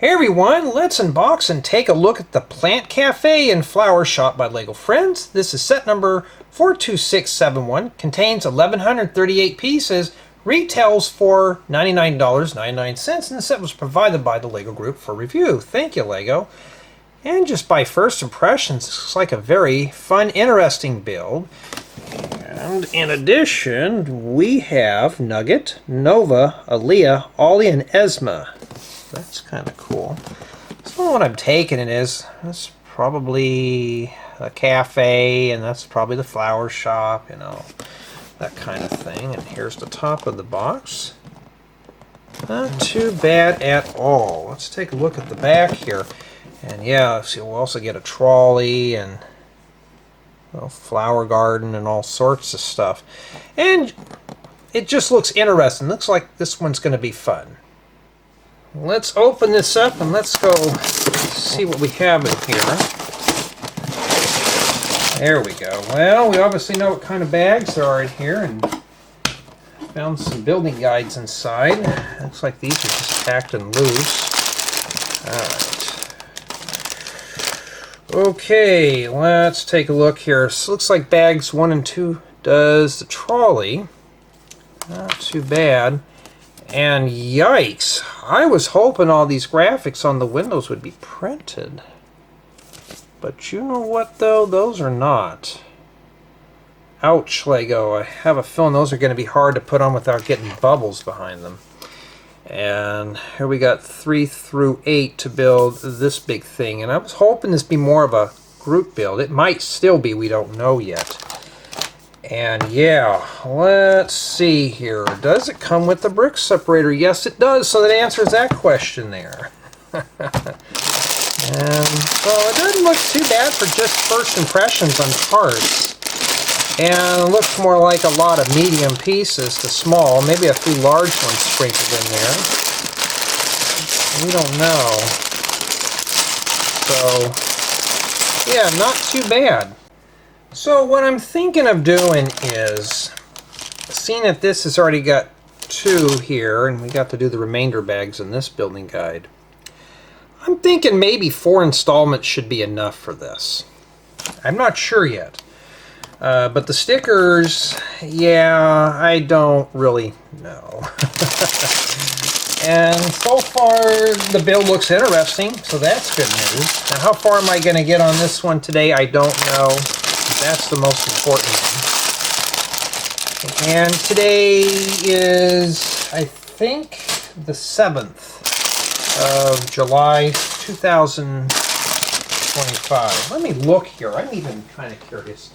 Hey everyone, let's unbox and take a look at the Plant Cafe and Flower Shop by LEGO Friends. This is set number 42671, contains 1,138 pieces, retails for $99.99, and the set was provided by the LEGO Group for review. Thank you, LEGO. And just by first impressions, this looks like a very fun, interesting build. And in addition, we have Nugget, Nova, Aliya, Olly, and Esma. That's kind of cool. So what I'm taking it is, that's probably a cafe, and that's probably the flower shop, you know, that kind of thing. And here's the top of the box. Not too bad at all. Let's take a look at the back here. And yeah, see, we'll also get a trolley and a flower garden and all sorts of stuff. And it just looks interesting. Looks like this one's going to be fun. Let's open this up and let's go see what we have in here. There we go. Well, we obviously know what kind of bags there are in here, and found some building guides inside. Looks like these are just packed and loose. Alright. Okay, let's take a look here. So looks like bags 1 and 2 does the trolley. Not too bad. And yikes, I was hoping all these graphics on the windows would be printed. But you know what though, those are not. Ouch, LEGO, I have a feeling those are going to be hard to put on without getting bubbles behind them. And here we got 3 through 8 to build this big thing. And I was hoping this would be more of a group build. It might still be, we don't know yet. And yeah, let's see here. Does it come with the brick separator? Yes, it does. So that answers that question there. And so it doesn't look too bad for just first impressions on parts. And it looks more like a lot of medium pieces to small. Maybe a few large ones sprinkled in there. We don't know. So yeah, not too bad. So what I'm thinking of doing is, seeing that this has already got 2 here, and we got to do the remainder bags in this building guide, I'm thinking maybe 4 installments should be enough for this. I'm not sure yet. But the stickers, yeah, I don't really know. And so far, the build looks interesting, so that's good news. Now, how far am I going to get on this one today? I don't know. That's the most important one. And today is, I think, the 7th of July 2025. Let me look here. I'm even kind of curious.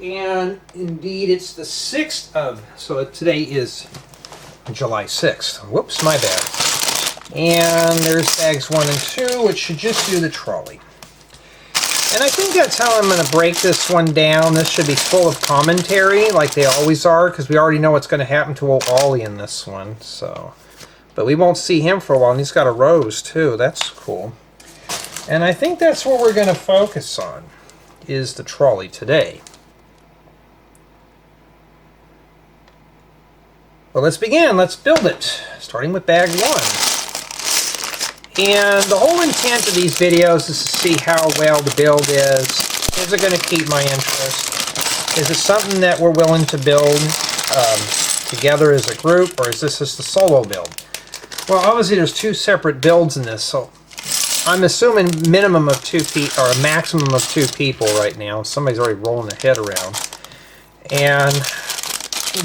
And indeed, it's the 6th of, so today is July 6th. Whoops, my bad. And there's bags 1 and 2, which should just do the trolley. And I think that's how I'm going to break this one down. This should be full of commentary, like they always are, because we already know what's going to happen to old Olly in this one. So, but we won't see him for a while, and he's got a rose too. That's cool. And I think that's what we're going to focus on, is the trolley today. Well, let's begin. Let's build it, starting with bag 1. And the whole intent of these videos is to see how well the build is. Is it going to keep my interest? Is it something that we're willing to build together as a group, or is this just a solo build? Well, obviously there's 2 separate builds in this, so I'm assuming minimum of 2 people, or a maximum of 2 people right now. Somebody's already rolling their head around. And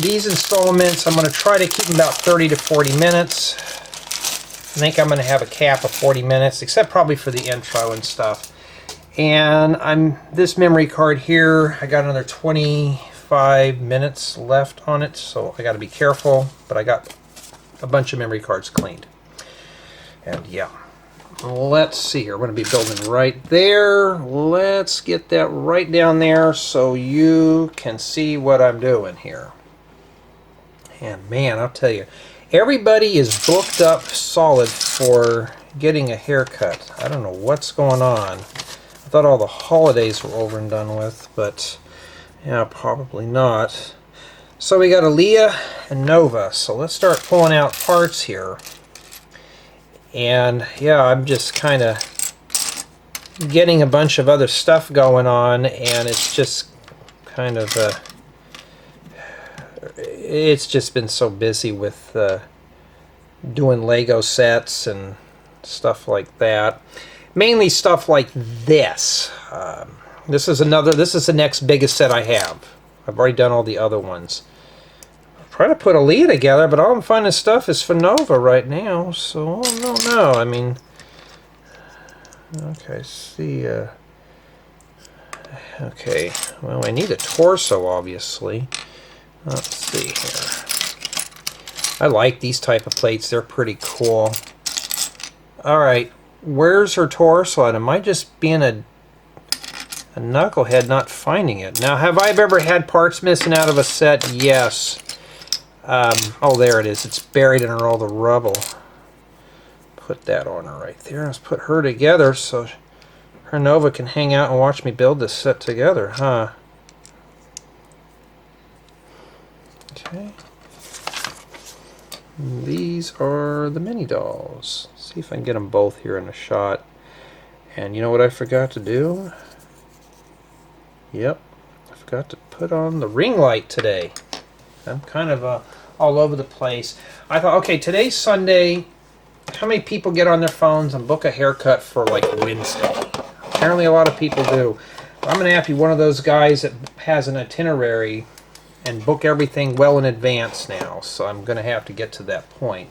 these installments, I'm going to try to keep them about 30 to 40 minutes. I think I'm going to have a cap of 40 minutes, except probably for the intro and stuff. And this memory card here, I got another 25 minutes left on it, so I got to be careful. But I got a bunch of memory cards cleaned. And yeah, let's see here. We're going to be building right there. Let's get that right down there so you can see what I'm doing here. And man, I'll tell you, everybody is booked up solid for getting a haircut. I don't know what's going on. I thought all the holidays were over and done with, but yeah, probably not. So we got Aliya and Nova. So let's start pulling out parts here. And yeah, I'm just kind of getting a bunch of other stuff going on, and it's just kind of it's just been so busy with doing Lego sets and stuff like that. Mainly stuff like this. This is the next biggest set I have. I've already done all the other ones. Trying to put Aliya together, but all I'm finding stuff is for Nova right now, so I don't know. I mean, okay, see, okay, well, I need a torso, obviously. Let's see here. I like these type of plates. They're pretty cool. All right, where's her torso at? Am I just being a knucklehead not finding it? Now, have I ever had parts missing out of a set? Yes. Oh, there it is. It's buried under all the rubble. Put that on her right there. Let's put her together so her Nova can hang out and watch me build this set together, huh? Okay. These are the mini dolls. See if I can get them both here in a shot. And you know what I forgot to do? Yep. I forgot to put on the ring light today. I'm kind of all over the place. I thought, okay, today's Sunday. How many people get on their phones and book a haircut for like Wednesday? Apparently a lot of people do. I'm going to have to be one of those guys that has an itinerary and book everything well in advance now. So I'm going to have to get to that point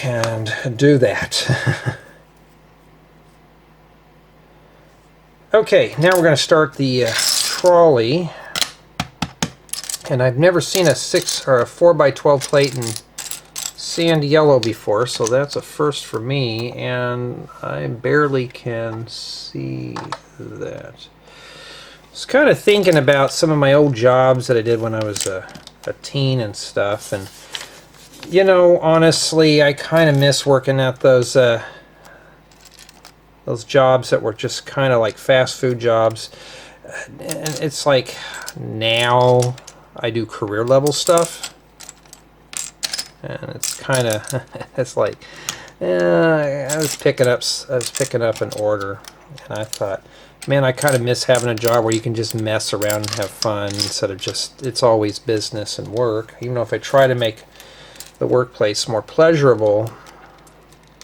and do that. Okay, now we're going to start the trolley. And I've never seen a 6 or a 4x12 plate in sand yellow before, so that's a first for me, and I barely can see that. I was kind of thinking about some of my old jobs that I did when I was a teen and stuff, and you know, honestly, I kind of miss working at those jobs that were just kind of like fast food jobs. And it's like now I do career level stuff, and it's kind of it's like I was picking up an order, and I thought, man, I kind of miss having a job where you can just mess around and have fun instead of just it's always business and work. Even though if I try to make the workplace more pleasurable,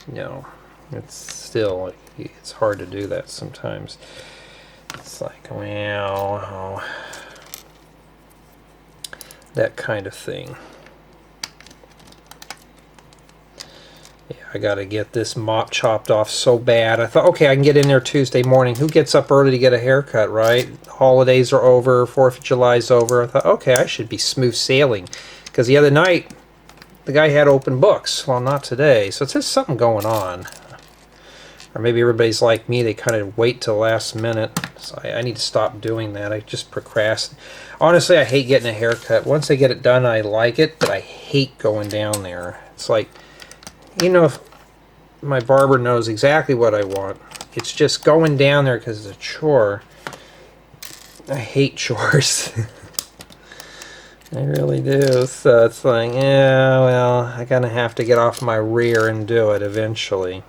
you know, it's hard to do that sometimes. It's like, well, that kind of thing. Yeah, I got to get this mop chopped off so bad. I thought, okay, I can get in there Tuesday morning. Who gets up early to get a haircut, right? Holidays are over, 4th of July's over. I thought, okay, I should be smooth sailing. Because the other night, the guy had open books. Well, not today. So it's just something going on. Or maybe everybody's like me, they kind of wait till the last minute. So I need to stop doing that. I just procrastinate. Honestly, I hate getting a haircut. Once I get it done, I like it, but I hate going down there. It's like, you know, if my barber knows exactly what I want. It's just going down there because it's a chore. I hate chores. I really do. So it's like, yeah, well, I'm going to have to get off my rear and do it eventually.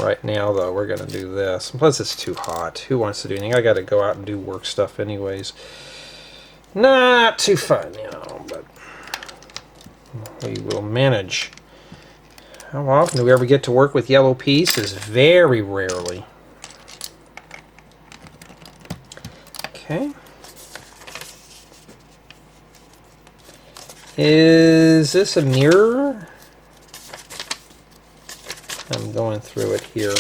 Right now, though, we're going to do this. Plus, it's too hot. Who wants to do anything? I got to go out and do work stuff anyways. Not too fun, you know, but we will manage. How often do we ever get to work with yellow pieces? Very rarely. Okay. Is this a mirror? I'm going through it here.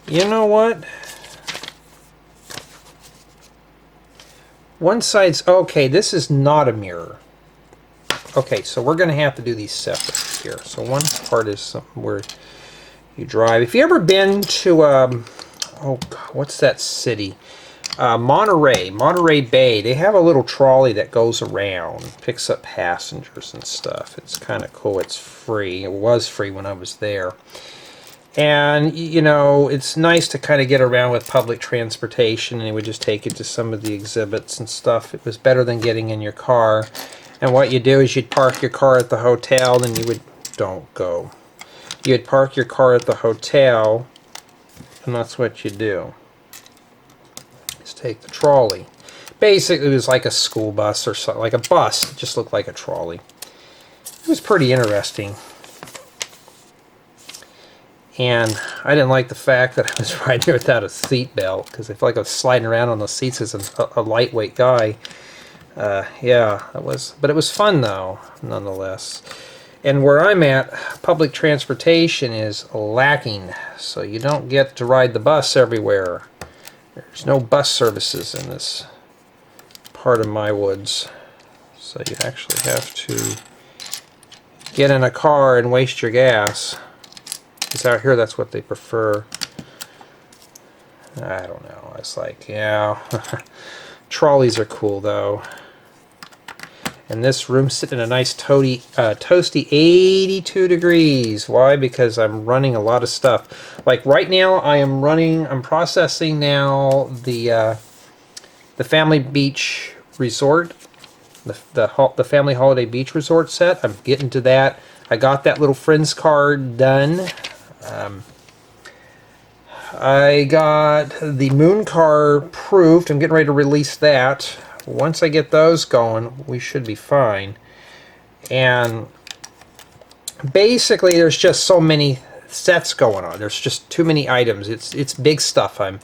You know what? One side's okay. This is not a mirror. Okay, so we're going to have to do these separate here. So one part is where you drive. If you ever been to oh God, what's that city? Monterey Bay. They have a little trolley that goes around, picks up passengers and stuff. It's kind of cool. It's free. It was free when I was there. And, you know, it's nice to kind of get around with public transportation, and they would just take you to some of the exhibits and stuff. It was better than getting in your car. And what you do is you'd park your car at the hotel, and you would, don't go. You'd park your car at the hotel, and that's what you do. Just take the trolley. Basically, it was like a school bus or something, like a bus. It just looked like a trolley. It was pretty interesting. And I didn't like the fact that I was riding here without a seat belt, because I felt like I was sliding around on those seats as a lightweight guy. Yeah, it was, but it was fun though, nonetheless. And where I'm at, public transportation is lacking, so you don't get to ride the bus everywhere. There's no bus services in this part of my woods, so you actually have to get in a car and waste your gas. Because out here, that's what they prefer. I don't know. It's like, yeah, trolleys are cool though. And this room's sitting in a nice toasty 82 degrees. Why? Because I'm running a lot of stuff. Like right now, I'm processing now the Family Beach Resort, the Family Holiday Beach Resort set. I'm getting to that. I got that little Friends card done. I got the Moon car proofed. I'm getting ready to release that. Once I get those going, we should be fine. And basically, there's just so many sets going on. There's just too many items. It's big stuff. I'm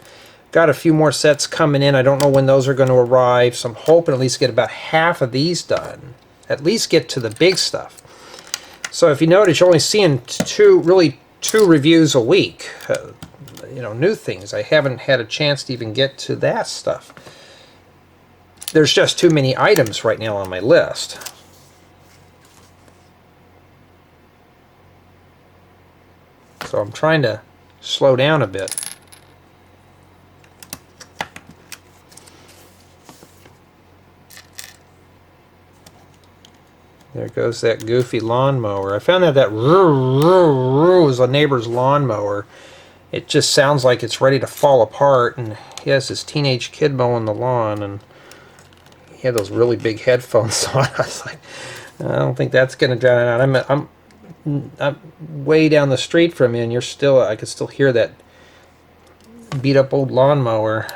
got a few more sets coming in. I don't know when those are going to arrive, so I'm hoping at least get about half of these done. At least get to the big stuff. So if you notice, you're only seeing two reviews a week. You know, new things. I haven't had a chance to even get to that stuff. There's just too many items right now on my list. So I'm trying to slow down a bit. There goes that goofy lawnmower. I found out that was a neighbor's lawnmower. It just sounds like it's ready to fall apart, and he has this teenage kid mowing the lawn, and he had those really big headphones on. I was like, I don't think that's going to drown out. I'm way down the street from you, and you're still, I can still hear that beat up old lawnmower.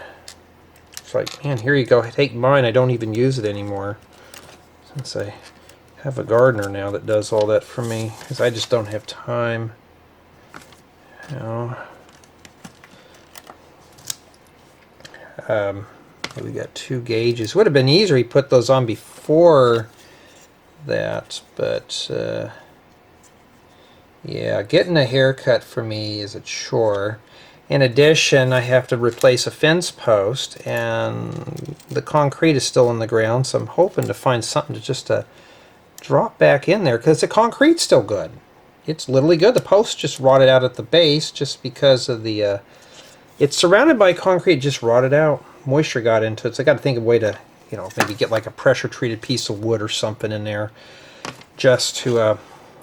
It's like, man, here you go, take mine. I don't even use it anymore, since I have a gardener now that does all that for me, because I just don't have time. You know. We got 2 gauges. Would have been easier to put those on before that, but yeah, getting a haircut for me is a chore. In addition, I have to replace a fence post, and the concrete is still in the ground, so I'm hoping to find something to just drop back in there, because the concrete's still good. It's literally good. The post just rotted out at the base just because of the it's surrounded by concrete, just rotted out. Moisture got into it, so I got to think of a way to, you know, maybe get like a pressure treated piece of wood or something in there just to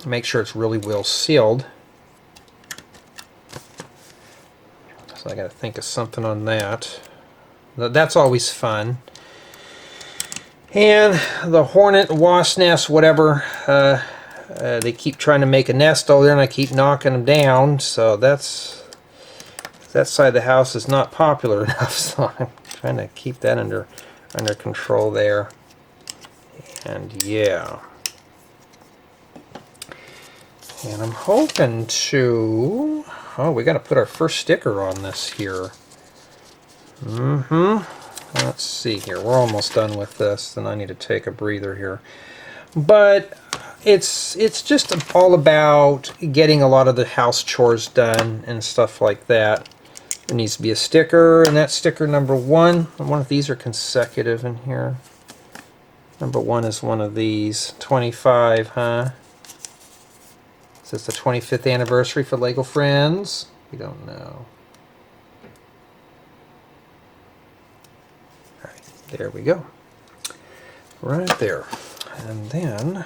make sure it's really well sealed. So I got to think of something on that. That's always fun. And the hornet, wasp nest, whatever, they keep trying to make a nest over there, and I keep knocking them down. So that side of the house is not popular enough. So I'm trying to keep that under control there. And yeah, and I'm hoping to. Oh, we got to put our first sticker on this here. Let's see here. We're almost done with this. Then I need to take a breather here. But it's just all about getting a lot of the house chores done and stuff like that. There needs to be a sticker, and that's sticker number 1. I wonder if these are consecutive in here. Number 1 is one of these. 25, huh? Is this the 25th anniversary for Lego Friends? We don't know. Alright, there we go. Right there. And then,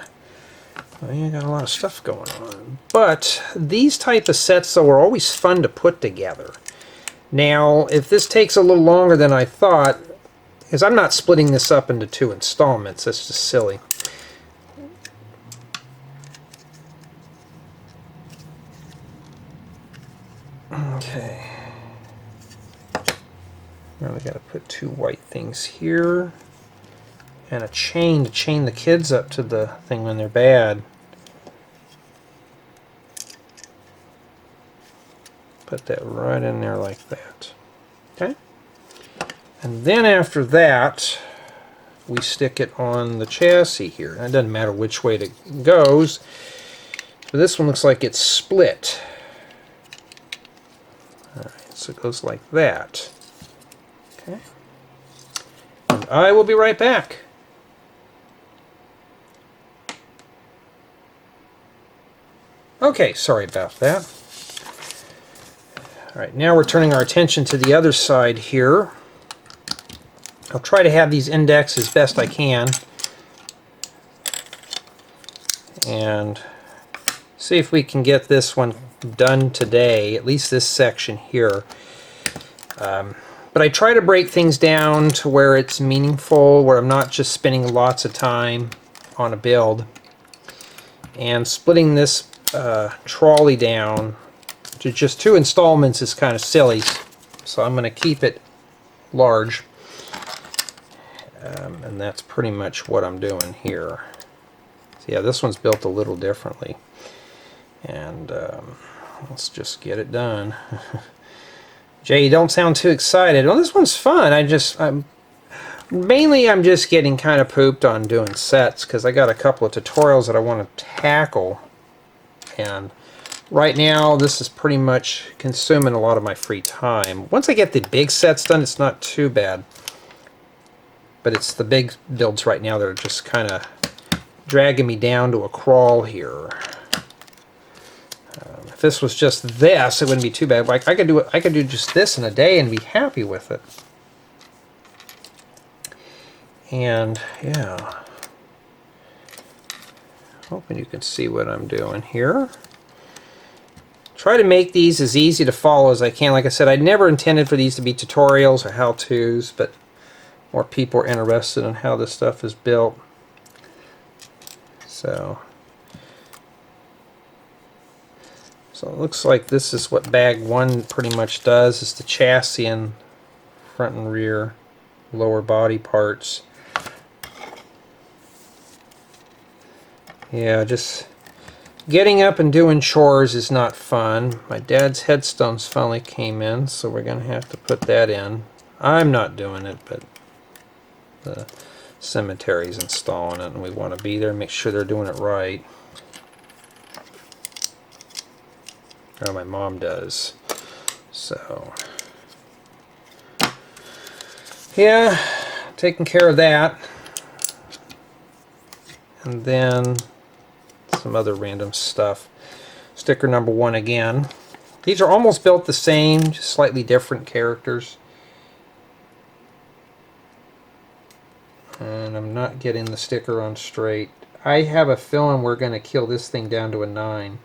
well, you got a lot of stuff going on. But these type of sets, though, are always fun to put together. Now, if this takes a little longer than I thought, because I'm not splitting this up into 2 installments, that's just silly. Okay. Now we got to put 2 white things here and a chain to chain the kids up to the thing when they're bad. Put that right in there like that. Okay. And then after that, we stick it on the chassis here. It doesn't matter which way it goes, but this one looks like it's split. Alright, so it goes like that. Okay. And I will be right back. Okay, sorry about that. Alright, now we're turning our attention to the other side here. I'll try to have these indexed as best I can and see if we can get this one done today, at least this section here. But I try to break things down to where it's meaningful, where I'm not just spending lots of time on a build. And splitting this trolley down to just 2 installments is kind of silly, so I'm going to keep it large. And that's pretty much what I'm doing here. So yeah, this one's built a little differently. And let's just get it done. Jay, you don't sound too excited. Well, this one's fun. I'm just getting kind of pooped on doing sets because I got a couple of tutorials that I want to tackle. And right now, this is pretty much consuming a lot of my free time. Once I get the big sets done, it's not too bad. But it's the big builds right now that are just kind of dragging me down to a crawl here. If this was just this, it wouldn't be too bad. Like I could do just this in a day and be happy with it. And yeah, hoping you can see what I'm doing here. Try to make these as easy to follow as I can. Like I said, I never intended for these to be tutorials or how-tos, but more people are interested in how this stuff is built. So it looks like this is what bag 1 pretty much does, is the chassis and front and rear lower body parts. Yeah, just getting up and doing chores is not fun. My dad's headstones finally came in, so we're going to have to put that in. I'm not doing it, but the cemetery's installing it, and we want to be there and make sure they're doing it right. Or my mom does. So yeah, taking care of that. And then some other random stuff. Sticker number 1 again. These are almost built the same, just slightly different characters. And I'm not getting the sticker on straight. I have a feeling we're going to kill this thing down to a 9.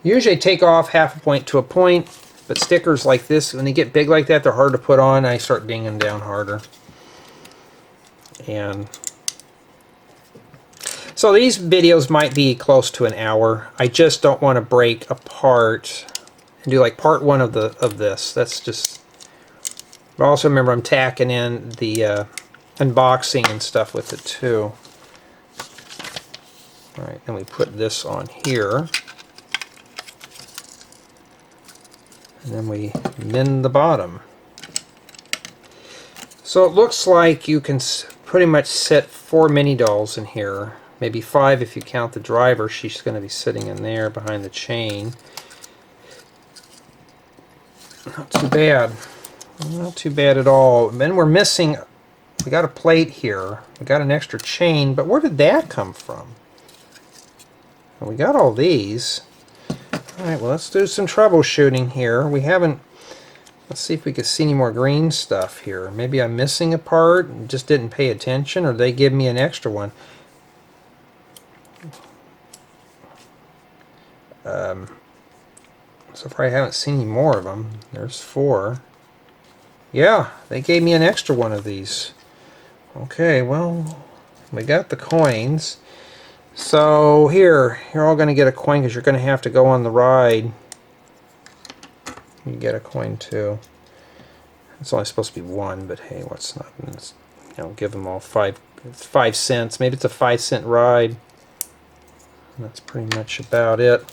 Usually I take off half a point to a point, but stickers like this, when they get big like that, they're hard to put on. I start dinging down harder. And so these videos might be close to an hour. I just don't want to break apart and do like part 1 of this. That's just. But also remember, I'm tacking in the unboxing and stuff with it too. All right, and we put this on here, and then we mend the bottom. So it looks like you can pretty much set 4 mini dolls in here. Maybe 5 if you count the driver. She's going to be sitting in there behind the chain. Not too bad. Not too bad at all. Then we're missing, we got a plate here. We got an extra chain, but where did that come from? Well, we got all these. Alright, well, let's do some troubleshooting here. We haven't, let's see if we can see any more green stuff here. Maybe I'm missing a part and just didn't pay attention, or they give me an extra one. So far I haven't seen any more of them. There's 4. Yeah, they gave me an extra one of these. Okay, well, we got the coins. So here, you're all going to get a coin because you're going to have to go on the ride. You get a coin too. It's only supposed to be one, but hey, what's not? You know, give them all 5 cents. Maybe it's a 5-cent ride. That's pretty much about it.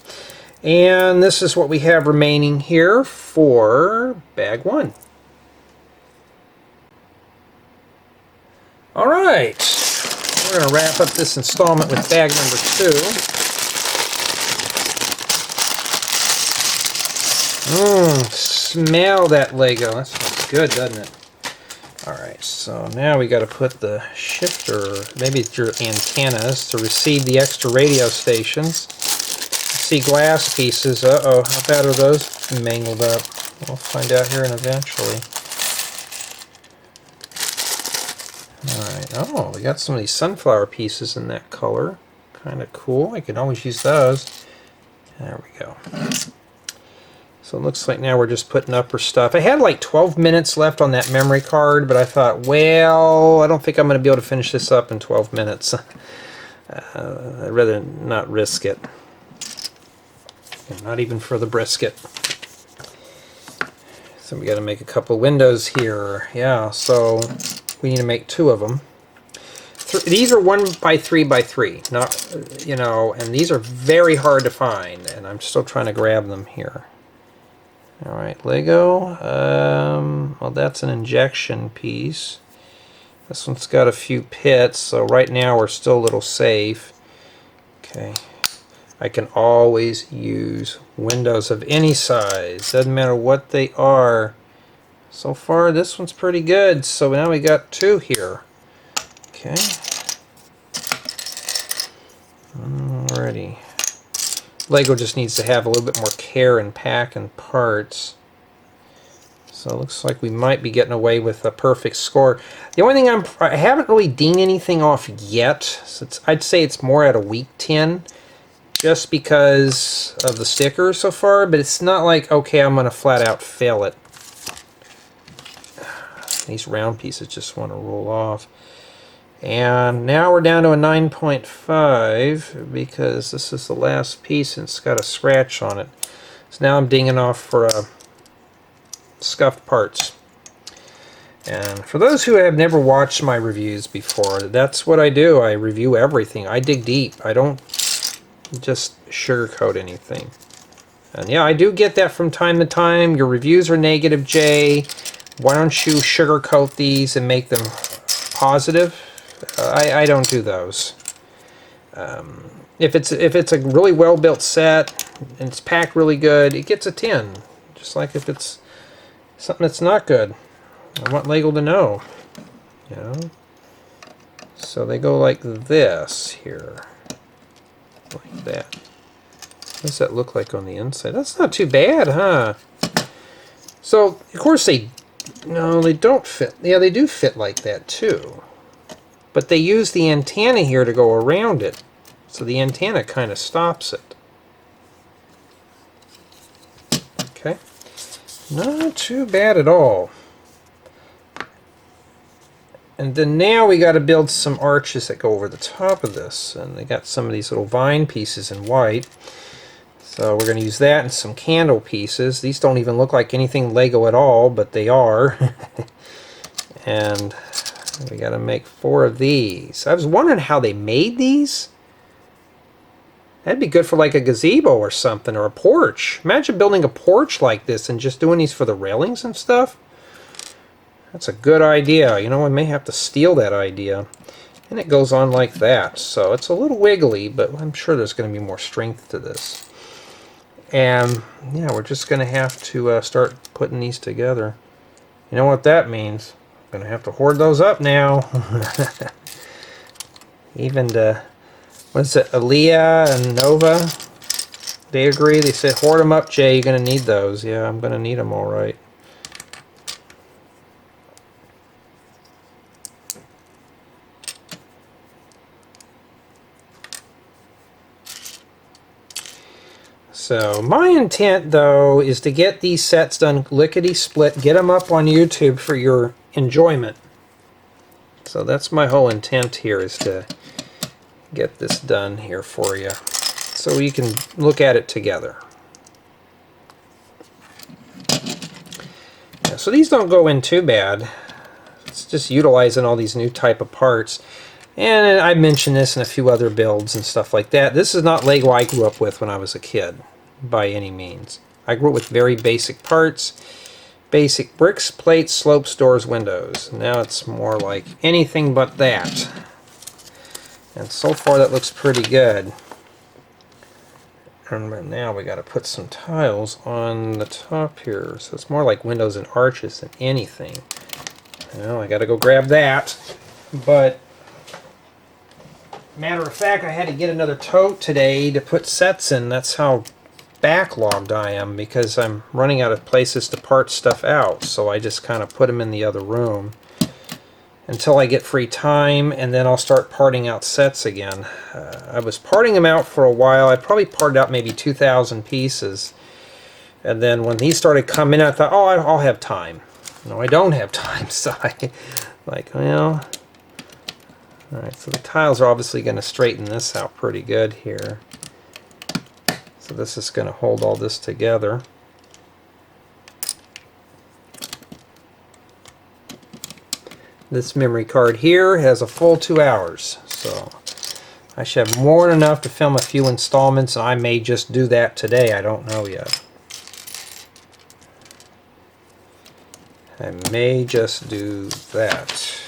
And this is what we have remaining here for bag 1. All right, we're going to wrap up this installment with bag number 2. Smell that Lego. That smells good, doesn't it? Alright, so now we got to put the shifter, maybe it's your antennas, to receive the extra radio stations. See glass pieces. Uh-oh, how bad are those mangled up? We'll find out here and eventually. Alright, oh, we got some of these sunflower pieces in that color. Kind of cool. I can always use those. There we go. So it looks like now we're just putting up her stuff. I had like 12 minutes left on that memory card, but I thought, well, I don't think I'm going to be able to finish this up in 12 minutes. I'd rather not risk it. Not even for the brisket. So we got to make a couple windows here. Yeah, so we need to make 2 of them. These are 1 by 3 by 3, not, you know, and these are very hard to find, and I'm still trying to grab them here. Alright, Lego. Well, that's an injection piece. This one's got a few pits, so right now we're still a little safe. Okay. I can always use windows of any size. Doesn't matter what they are. So far, this one's pretty good. So now we got 2 here. Okay. Alrighty. Lego just needs to have a little bit more care in packing parts. So it looks like we might be getting away with a perfect score. The only thing I haven't really dinged anything off yet. So I'd say it's more at a weak 10, just because of the stickers so far. But it's not like, okay, I'm going to flat out fail it. These round pieces just want to roll off. And now we're down to a 9.5 because this is the last piece and it's got a scratch on it. So now I'm dinging off for scuffed parts. And for those who have never watched my reviews before, that's what I do. I review everything. I dig deep. I don't just sugarcoat anything. And yeah, I do get that from time to time. Your reviews are negative, Jay. Why don't you sugarcoat these and make them positive? I don't do those. If it's a really well built set and it's packed really good, it gets a 10. Just like if it's something that's not good, I want Lego to know. You know. So they go like this here, like that. What does that look like on the inside? That's not too bad, huh? So of course they don't fit. Yeah, they do fit like that too. But they use the antenna here to go around it. So the antenna kind of stops it. Okay. Not too bad at all. And then now we got to build some arches that go over the top of this. And they got some of these little vine pieces in white. So we're going to use that and some candle pieces. These don't even look like anything Lego at all, but they are. And we got to make 4 of these. I was wondering how they made these. That'd be good for like a gazebo or something, or a porch. Imagine building a porch like this and just doing these for the railings and stuff. That's a good idea. You know, I may have to steal that idea. And it goes on like that. So it's a little wiggly, but I'm sure there's going to be more strength to this. And yeah, we're just going to have to start putting these together. You know what that means? I'm going to have to hoard those up now. Even the, what's it, Aliya and Nova, they agree. They said, hoard them up, Jay. You're going to need those. Yeah, I'm going to need them all right. So my intent, though, is to get these sets done lickety-split, get them up on YouTube for your enjoyment. So that's my whole intent here, is to get this done here for you, so you can look at it together. So these don't go in too bad. It's just utilizing all these new type of parts. And I mentioned this in a few other builds and stuff like that. This is not Lego I grew up with when I was a kid, by any means. I grew up with very basic parts. Basic bricks, plates, slopes, doors, windows. Now it's more like anything but that. And so far that looks pretty good. And now we got to put some tiles on the top here. So it's more like windows and arches than anything. Well, I got to go grab that. But matter of fact, I had to get another tote today to put sets in. That's how backlogged I am, because I'm running out of places to part stuff out. So I just kind of put them in the other room until I get free time, and then I'll start parting out sets again. I was parting them out for a while. I probably parted out maybe 2,000 pieces. And then when these started coming, I thought, oh, I'll have time. No, I don't have time. So I, like, well... Alright, so the tiles are obviously going to straighten this out pretty good here. So this is going to hold all this together. This memory card here has a full 2 hours, so I should have more than enough to film a few installments, and I may just do that today. I don't know yet. I may just do that.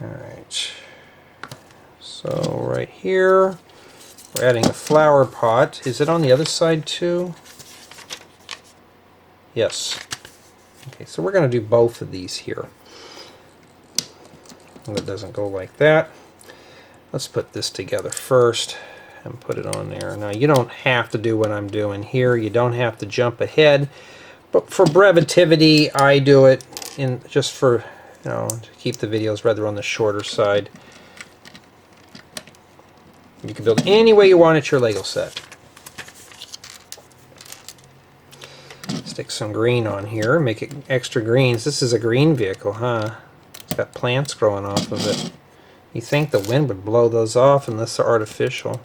Alright, so right here we're adding a flower pot. Is it on the other side too? Yes. Okay, so we're going to do both of these here. And it doesn't go like that. Let's put this together first and put it on there. Now you don't have to do what I'm doing here. You don't have to jump ahead. But for brevitivity, I do it in just for, you know, to keep the videos rather on the shorter side. You can build any way you want at your Lego set. Stick some green on here, make it extra greens. This is a green vehicle, huh? It's got plants growing off of it. You think the wind would blow those off unless they're artificial.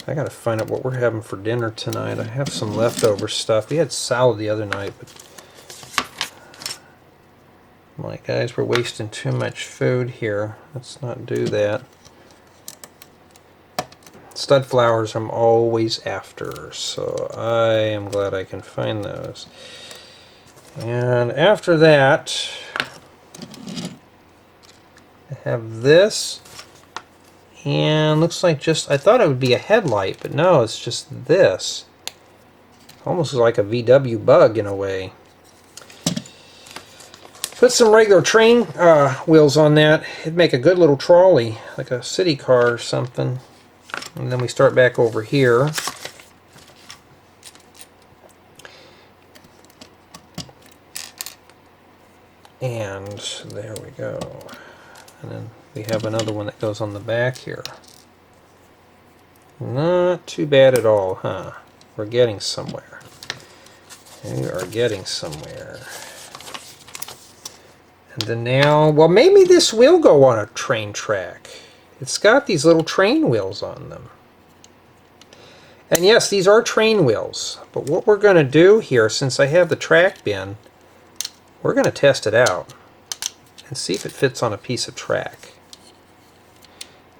I gotta find out what we're having for dinner tonight. I have some leftover stuff. We had salad the other night, but I'm like, guys, we're wasting too much food here. Let's not do that. Stud flowers I'm always after, so I am glad I can find those. And after that, I have this, and looks like just, I thought it would be a headlight, but no, it's just this. Almost like a VW bug in a way. Put some regular train wheels on that. It'd make a good little trolley, like a city car or something. And then we start back over here. And there we go. And then we have another one that goes on the back here. Not too bad at all, huh? We're getting somewhere. We are getting somewhere. And then now, well, maybe this will go on a train track. It's got these little train wheels on them. And yes, these are train wheels. But what we're going to do here, since I have the track bin, we're going to test it out and see if it fits on a piece of track.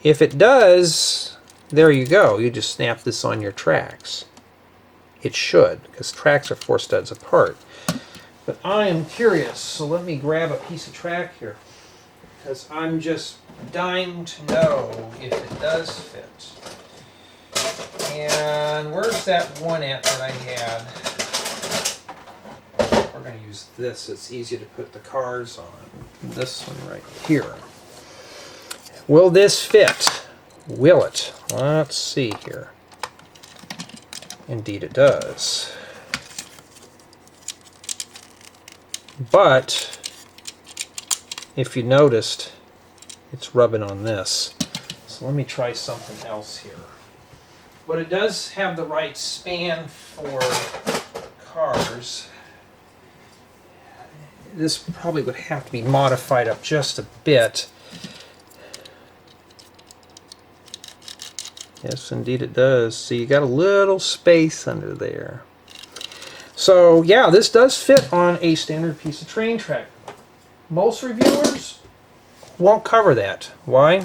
If it does, there you go. You just snap this on your tracks. It should, because tracks are 4 studs apart. But I am curious, so let me grab a piece of track here, because I'm just dying to know if it does fit. And where's that one at that I had? We're going to use this. It's easy to put the cars on. This one right here. Will this fit? Will it? Let's see here. Indeed it does. But if you noticed, it's rubbing on this. So let me try something else here. But it does have the right span for cars. This probably would have to be modified up just a bit. Yes, indeed it does. So you got a little space under there. So yeah, this does fit on a standard piece of train track. Most reviewers won't cover that. Why?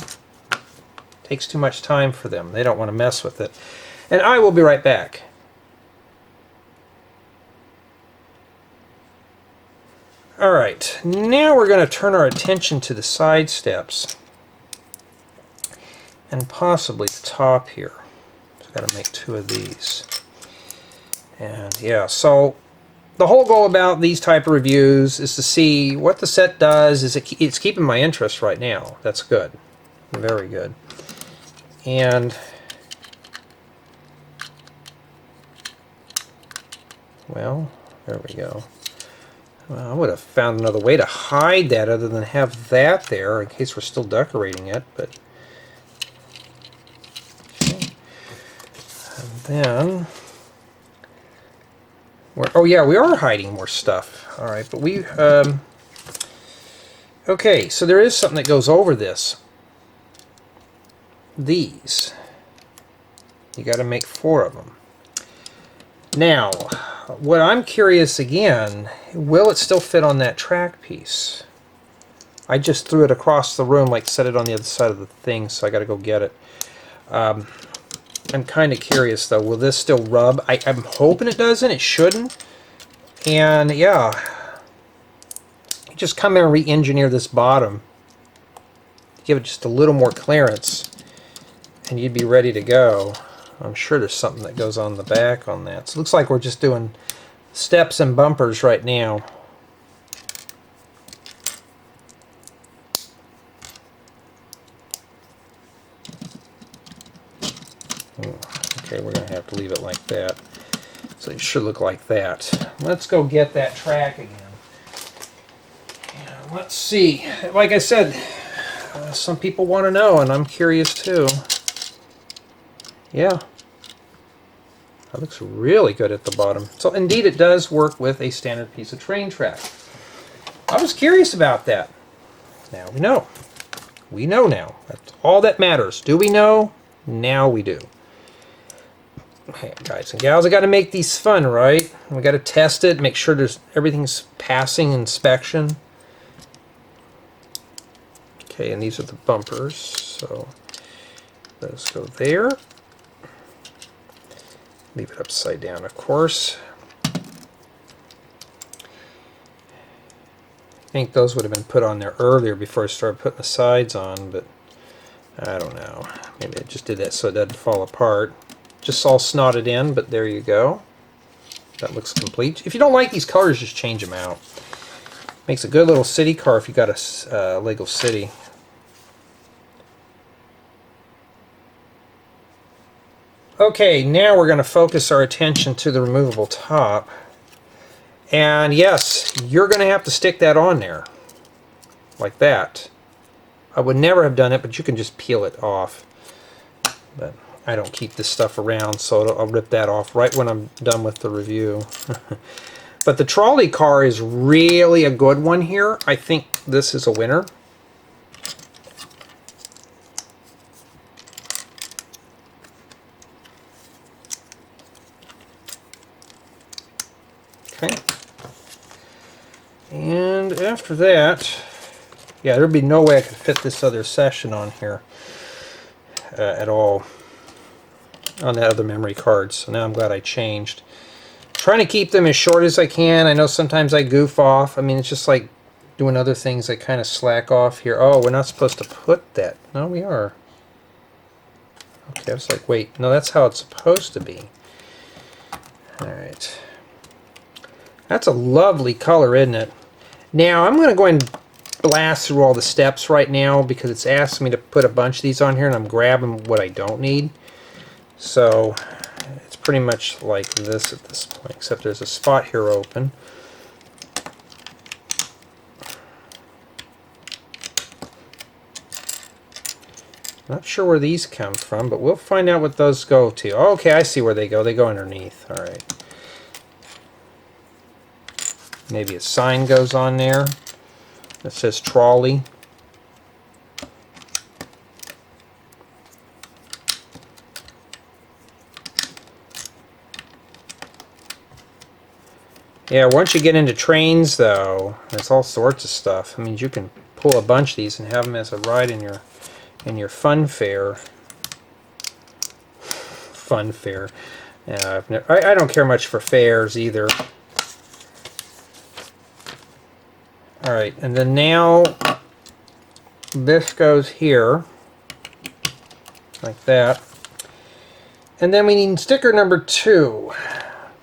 Takes too much time for them. They don't want to mess with it. And I will be right back. Alright, now we're going to turn our attention to the side steps. And possibly the top here. So I've got to make 2 of these. And yeah, so the whole goal about these type of reviews is to see what the set does. It's keeping my interest right now. That's good. Very good. And well, there we go. Well, I would have found another way to hide that other than have that there in case we're still decorating it, but okay. And then oh yeah, we are hiding more stuff. All right, but we okay, so there is something that goes over this. These. You got to make 4 of them. Now, what I'm curious again, will it still fit on that track piece? I just threw it across the room, like set it on the other side of the thing, so I got to go get it. I'm kind of curious though, will this still rub? I'm hoping it doesn't, it shouldn't. And yeah, you just come in and re-engineer this bottom. Give it just a little more clearance, and you'd be ready to go. I'm sure there's something that goes on the back on that. So it looks like we're just doing steps and bumpers right now. Okay, we're going to have to leave it like that. So it should look like that. Let's go get that track again. And let's see. Like I said, some people want to know, and I'm curious too. Yeah. That looks really good at the bottom. So indeed it does work with a standard piece of train track. I was curious about that. Now we know. We know now. That's all that matters. Do we know? Now we do. Hey, guys and gals, I got to make these fun, right? We got to test it, make sure everything's passing inspection. Okay, and these are the bumpers, so let's go there. Leave it upside down, of course. I think those would have been put on there earlier before I started putting the sides on, but I don't know. Maybe I just did that so it doesn't fall apart. Just all snotted in, but there you go. That looks complete. If you don't like these colors, just change them out. Makes a good little city car if you got a Lego City. Okay, now we're going to focus our attention to the removable top. And yes, you're going to have to stick that on there. Like that. I would never have done it, but you can just peel it off. But I don't keep this stuff around, so I'll rip that off right when I'm done with the review. But the trolley car is really a good one here. I think this is a winner. Okay. And after that, yeah, there'd be no way I could fit this other session on here at all. On that other memory card, so now I'm glad I changed. Trying to keep them as short as I can. I know sometimes I goof off. I mean, it's just like doing other things. I kind of slack off here. Oh, we're not supposed to put that. No, we are. Okay, I was like, wait, no, that's how it's supposed to be. Alright. That's a lovely color, isn't it? Now, I'm going to go ahead and blast through all the steps right now because it's asked me to put a bunch of these on here, and I'm grabbing what I don't need. So it's pretty much like this at this point, except there's a spot here open. Not sure where these come from, but we'll find out what those go to. Oh, okay, I see where they go. They go underneath. All right. Maybe a sign goes on there that says trolley. Yeah, once you get into trains, though, there's all sorts of stuff. I mean, you can pull a bunch of these and have them as a ride in your fun fair. Fun fair. Yeah, I don't care much for fairs either. All right, and then now this goes here, like that. And then we need sticker number 2.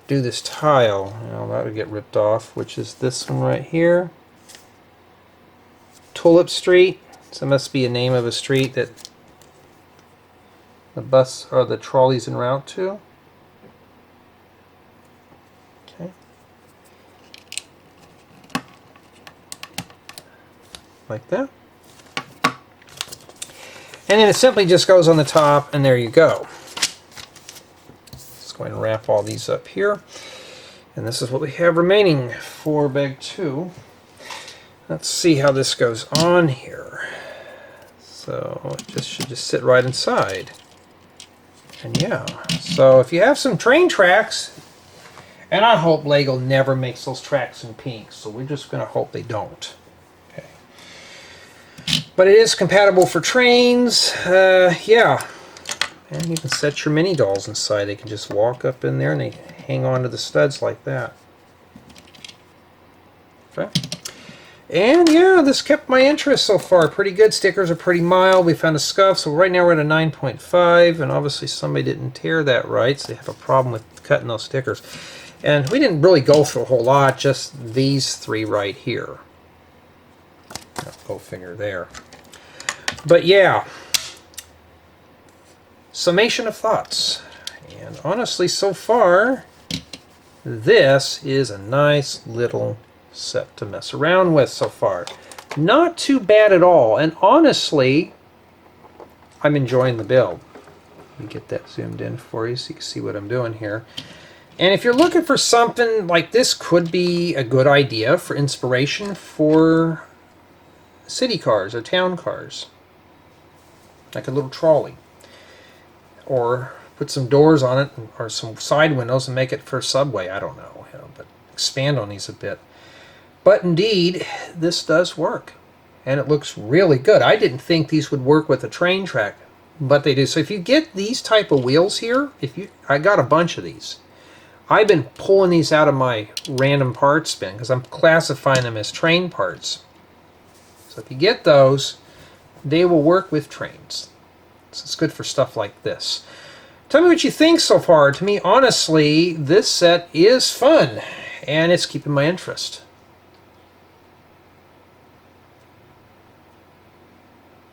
Do this tile. Well, that would get ripped off, which is this one right here. Tulip Street. So it must be a name of a street that the bus or the trolley's en route to. Okay. Like that. And then it simply just goes on the top, and there you go. Just going to wrap all these up here. And this is what we have remaining for bag 2. Let's see how this goes on here. So it should just sit right inside. And yeah, so if you have some train tracks, and I hope Lego never makes those tracks in pink, so we're just going to hope they don't. Okay. But it is compatible for trains, yeah. And you can set your mini dolls inside. They can just walk up in there and they hang on to the studs like that. Okay. And yeah, this kept my interest so far. Pretty good. Stickers are pretty mild. We found a scuff, so right now we're at a 9.5, and obviously somebody didn't tear that right, so they have a problem with cutting those stickers. And we didn't really go through a whole lot, just these 3 right here. Go figure there. But yeah, Summation of Thoughts. And honestly, so far, this is a nice little set to mess around with so far. Not too bad at all, and honestly, I'm enjoying the build. Let me get that zoomed in for you so you can see what I'm doing here. And if you're looking for something like this, could be a good idea for inspiration for city cars or town cars, like a little trolley, or put some doors on it or some side windows and make it for a subway. I don't know, but expand on these a bit. But indeed, this does work, and it looks really good. I didn't think these would work with a train track, but they do. So if you get these type of wheels here, I got a bunch of these. I've been pulling these out of my random parts bin because I'm classifying them as train parts. So if you get those, they will work with trains. So it's good for stuff like this. Tell me what you think so far. To me, honestly, this set is fun, and it's keeping my interest.